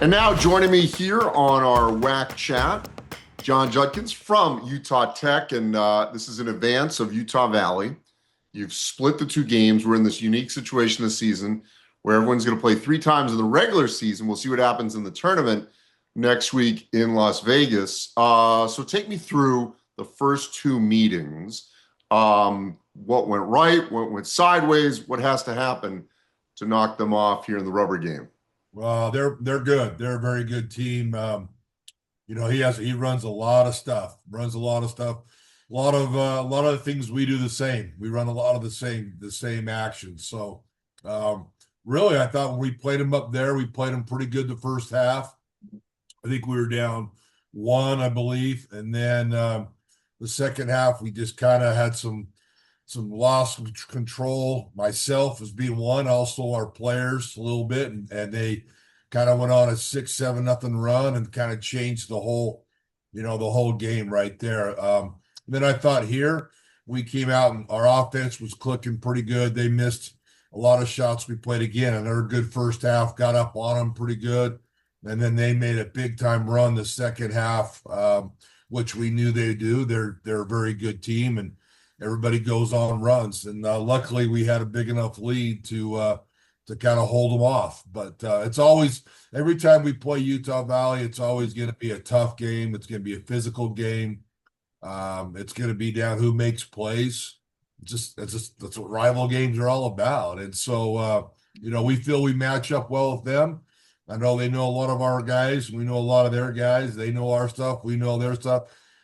And now joining me here on our WAC Chat, Jon Judkins from Utah Tech, and this is in advance of Utah Valley. You've split the two games. We're in this unique situation this season where everyone's going to play 3 times in the regular season. We'll see what happens in the tournament next week in Las Vegas. So take me through the first 2 meetings. What went right? What went sideways? What has to happen to knock them off here in the rubber game? Well, they're good. They're a very good team. He runs a lot of stuff. Runs a lot of stuff. A lot of the things we do the same. We run a lot of the same actions. So really, I thought when we played them up there, we played them pretty good the first half. I think we were down 1, I believe, and then the second half we just kind of had some loss of control. Myself as being one, also our players a little bit, and they kind of went on a 6-7-0 run and kind of changed the whole game right there. Then I thought here we came out and our offense was clicking pretty good. They missed a lot of shots. We played again, another good first half, got up on them pretty good, and then they made a big time run the second half, which we knew they do. They're a very good team, and everybody goes on runs. And luckily we had a big enough lead to kind of hold them off. But it's always, every time we play Utah Valley, it's always going to be a tough game. It's going to be a physical game. It's going to be down who makes plays. That's what rival games are all about. And so we feel we match up well with them. I know they know a lot of our guys. We know a lot of their guys. They know our stuff. We know their stuff.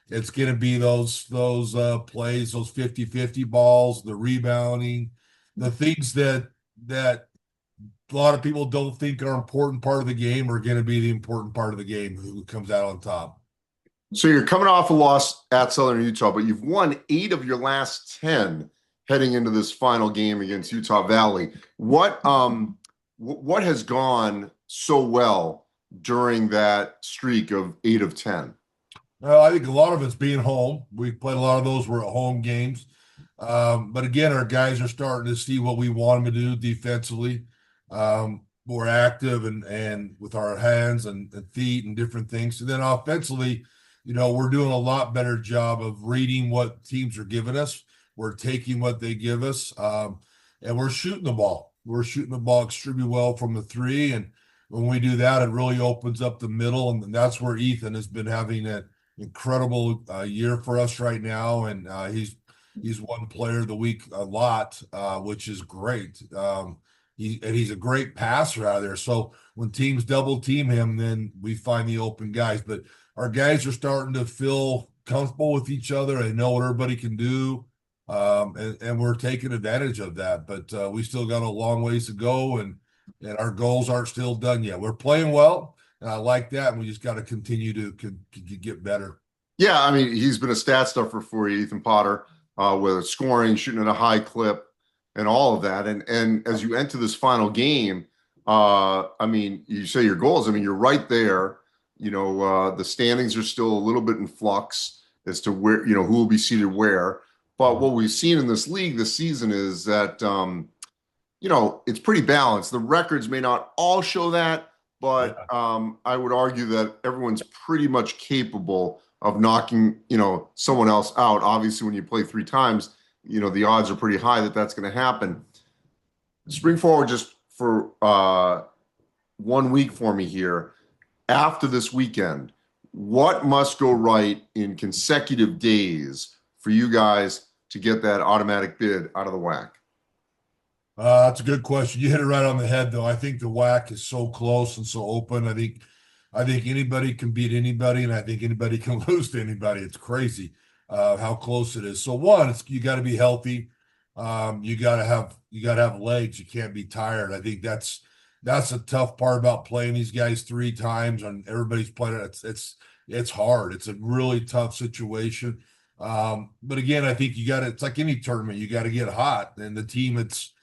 It's going to be those plays, those 50-50 balls, the rebounding, the things that a lot of people don't think are an important part of the game are going to be the important part of the game, who comes out on top. So you're coming off a loss at Southern Utah, but you've won 8 of your last 10 heading into this final game against Utah Valley. What has gone so well during that streak of 8 of 10? I think a lot of it's being home. We played a lot of those were at home games. But again, our guys are starting to see what we want them to do defensively, more active and with our hands and feet and different things. And then offensively, we're doing a lot better job of reading what teams are giving us. We're taking what they give us, and we're shooting the ball. We're shooting the ball extremely well from the 3. And when we do that, it really opens up the middle. And that's where Ethan has been having an incredible year for us right now. And he's won player of the week a lot, which is great. He's a great passer out of there. So when teams double team him, then we find the open guys. But our guys are starting to feel comfortable with each other. They know what everybody can do. And we're taking advantage of that. But we still got a long ways to go, and our goals aren't still done yet. We're playing well, and I like that. And we just got to continue to get better. Yeah, I mean, he's been a stat stuffer for you, Ethan Potter, with scoring, shooting at a high clip, and all of that. And as you enter this final game, I mean, you say your goals. I mean, you're right there. The standings are still a little bit in flux as to where, who will be seated where. But what we've seen in this league this season is that, it's pretty balanced. The records may not all show that, but I would argue that everyone's pretty much capable of knocking, someone else out. Obviously, when you play 3 times, the odds are pretty high that that's going to happen. Spring forward just for 1 week for me here. After this weekend, what must go right in consecutive days for you guys to get that automatic bid out of the WAC? That's a good question. You hit it right on the head, though. I think the WAC is so close and so open. I think anybody can beat anybody, and I think anybody can lose to anybody. It's crazy how close it is. So one, you got to be healthy. You got to have legs. You can't be tired. I think that's a tough part about playing these guys 3 times, and everybody's playing it. It's hard. It's a really tough situation. But again, I think it's like any tournament. You got to get hot, and the team that's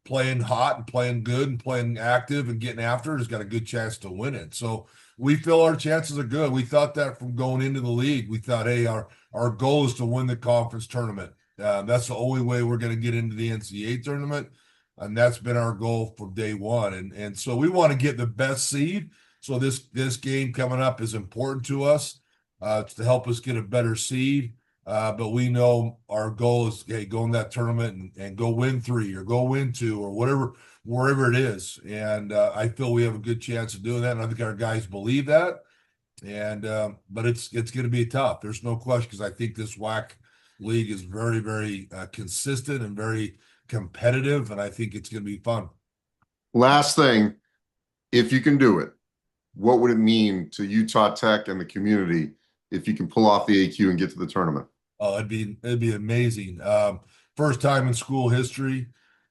playing hot and playing good and playing active and getting after it has got a good chance to win it. So we feel our chances are good. We thought that from going into the league. We thought, hey, our goal is to win the conference tournament. That's the only way we're going to get into the NCAA tournament, and that's been our goal from day one. And so we want to get the best seed, So this game coming up is important to us to help us get a better seed. But we know our goal is, hey, go in that tournament and go win 3 or go win 2 or whatever, wherever it is. And I feel we have a good chance of doing that. And I think our guys believe that. And but it's going to be tough. There's no question, because I think this WAC league is very, very consistent and very competitive, and I think it's going to be fun. Last thing, if you can do it, what would it mean to Utah Tech and the community if you can pull off the AQ and get to the tournament? Oh, it'd be amazing. First time in school history,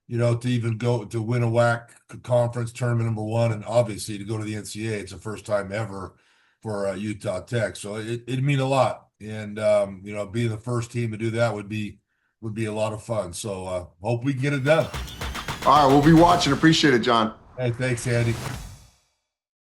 you know, to even go to win a WAC conference tournament #1, and obviously to go to the NCAA. It's the first time ever for Utah Tech, so it'd mean a lot. And you know, being the first team to do that would be a lot of fun. So hope we can get it done. All right, we'll be watching. Appreciate it, Jon. Hey, thanks, Andy.